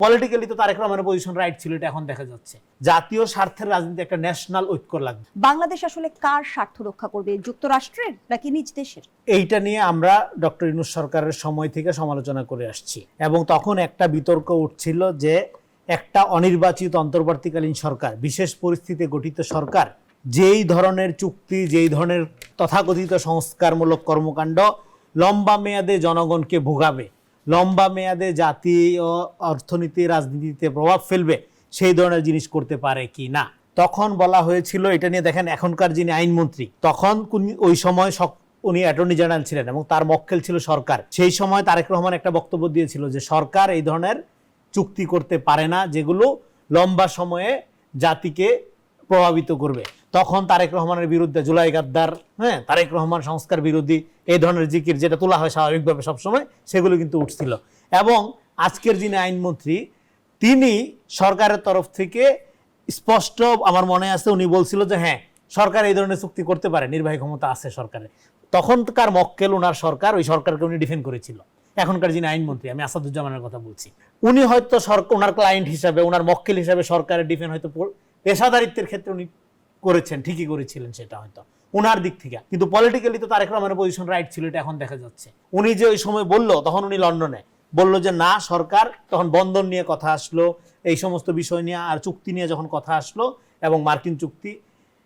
Politically তো তারেক রহমানের position right ছিল, এটা এখন দেখা যাচ্ছে। জাতীয় স্বার্থের রাজনীতি, একটা ন্যাশনাল ঐক্য লাগবে। বাংলাদেশ আসলে কার স্বার্থ রক্ষা করবে, যুক্তরাষ্ট্রের নাকি নিজ দেশের? এইটা নিয়ে আমরা ডক্টর ইউনূস সরকারের সময় থেকে সমালোচনা করে আসছি, এবং তখন একটা বিতর্ক উঠছিল যে একটা অনির্বাচিত অন্তর্বর্তীকালীন সরকার, বিশেষ পরিস্থিতিতে গঠিত সরকার, যেই ধরনের চুক্তি, যেই ধরনের তথাকথিত সংস্কারমূলক কর্মকাণ্ড লম্বা মেয়াদে জনগণকে ভোগাবে, লম্বা মেয়াদে জাতীয় অর্থনীতি রাজনীতিতে প্রভাব ফেলবে, সেই ধরনের জিনিস করতে পারে কি না। তখন বলা হয়েছিল, এটা নিয়ে দেখেন এখনকার যিনি আইনমন্ত্রী, তখন ওই সময় উনি অ্যাটর্নি জেনারেল ছিলেন এবং তার মক্কেল ছিল সরকার। সেই সময় তারেক রহমান একটা বক্তব্য দিয়েছিল যে সরকার এই ধরনের চুক্তি করতে পারে না যেগুলো লম্বা সময়ে জাতিকে প্রভাবিত করবে। তখন তারেক রহমানের বিরুদ্ধে জুলাই গাদ্দার, তারেক রহমান সংস্কার বিরোধী, এই ধরনের জিকির যেটা তোলা হয় স্বাভাবিকভাবে সবসময়, সেগুলো কিন্তু উঠছিল। এবং আজকের যিনি আইনমন্ত্রী, তিনি সরকারের তরফ থেকে স্পষ্ট, আমার মনে আছে উনি বলছিল যে হ্যাঁ, সরকার এই ধরনের চুক্তি করতে পারে, নির্বাহী ক্ষমতা আছে সরকারের। তখনকার মক্কেল ওনার সরকার, ওই সরকারকে উনি ডিফেন্ড করেছিল। এখনকার যিনি আইনমন্ত্রী, আমি আসাদুজ্জামানের কথা বলছি, উনি হয়তো ওনার ক্লায়েন্ট হিসাবে, ওনার মক্কেল হিসাবে সরকারের ডিফেন্ড হয়তো পেশাদারিত্বের ক্ষেত্রে উনি করেছেন, ঠিকই করেছিলেন সেটা হয়তো ওনার দিক থেকে। কিন্তু পলিটিক্যালি তো তারেক রহমানের পজিশন রাইট ছিল, এটা এখন দেখা যাচ্ছে। উনি যে ওই সময় বললো, তখন উনি লন্ডনে বলল যে না, সরকার, তখন বন্ধন নিয়ে কথা আসলো, এই সমস্ত বিষয় নিয়ে, আর চুক্তি নিয়ে যখন কথা আসলো এবং মার্কিন চুক্তি,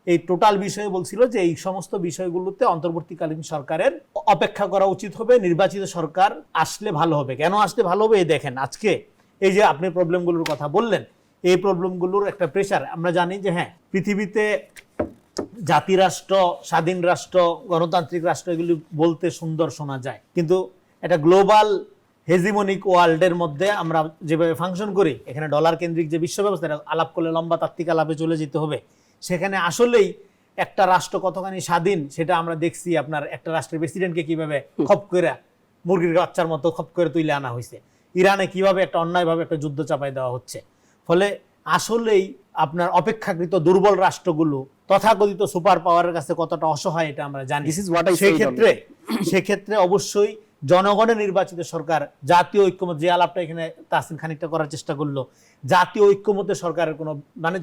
এই টোটাল বিষয়ে বলছিল যে এই সমস্ত বিষয়গুলোতে অন্তর্বর্তীকালীন সরকারের অপেক্ষা করা উচিত হবে, নির্বাচিত সরকার আসলে ভালো হবে। কেন আসলে ভালো হবে? এই দেখেন আজকে এই যে আপনি প্রবলেমগুলোর কথা বললেন, এই প্রবলেমগুলোর একটা প্রেশার আমরা জানি যে হ্যাঁ, পৃথিবীতে জাতিরাষ্ট্র, স্বাধীন রাষ্ট্র, গণতান্ত্রিক রাষ্ট্র, এগুলি বলতে সুন্দর শোনা যায়, কিন্তু একটা গ্লোবাল হেজিমনিক ওয়ার্ল্ডের মধ্যে আমরা যেভাবে ফাংশন করি, এখানে ডলার কেন্দ্রিক যে বিশ্ব ব্যবস্থা, এটা আলাপ করলে লম্বা তাত্ত্বিক আলাপে চলে যেতে হবে। সেখানে আসলেই একটা রাষ্ট্র কতখানি স্বাধীন সেটা আমরা দেখছি। আপনার একটা রাষ্ট্রের প্রেসিডেন্টকে কিভাবে খপ করে, মুরগির বাচ্চার মতো খপ করে তুলে আনা হয়েছে, ইরানে কিভাবে একটা অন্যায়ভাবে একটা যুদ্ধ চাপাই দেওয়া হচ্ছে। ফলে আসলেই আপনার অপেক্ষাকৃত দুর্বল রাষ্ট্রগুলো তথাকথিত সুপার পাওয়ারের কাছে কতটা অসহায় এটা আমরা জানি। সেক্ষেত্রে অবশ্যই জনগণের নির্বাচিত সরকার, জাতীয় ঐক্যমত, যে আলাপটা এখানে তাহসিন খানিকটা করার চেষ্টা করলো, জাতীয় ঐক্যমতের সরকারের কোনো মানে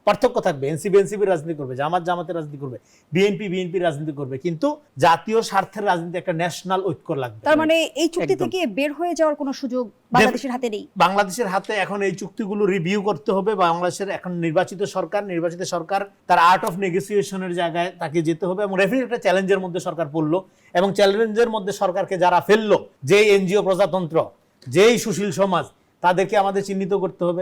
পার্থক্য থাকবে। এনসিপি রাজনীতি করবে, জামাতের রাজনীতি করবে, বিএনপি রাজনীতি করবে, কিন্তু জাতীয় স্বার্থের রাজনীতি, একটা ন্যাশনাল ঐক্য লাগবে। তার মানে এই চুক্তি থেকে বের হয়ে যাওয়ার কোনো সুযোগ বাংলাদেশের হাতে নেই। বাংলাদেশের হাতে এখন এই চুক্তিগুলো রিভিউ করতে হবে। বাংলাদেশের এখন নির্বাচিত সরকার তার আর্ট অফ নেগোসিয়েশনের জায়গায় তাকে যেতে হবে, এবং ডেফিনেটলি একটা চ্যালেঞ্জের মধ্যে সরকার পড়লো, এবং চ্যালেঞ্জের মধ্যে সরকারকে যারা ফেললো, যেই এনজিও প্রজাতন্ত্র, যেই সুশীল সমাজ, তাদেরকে আমাদের চিহ্নিত করতে হবে।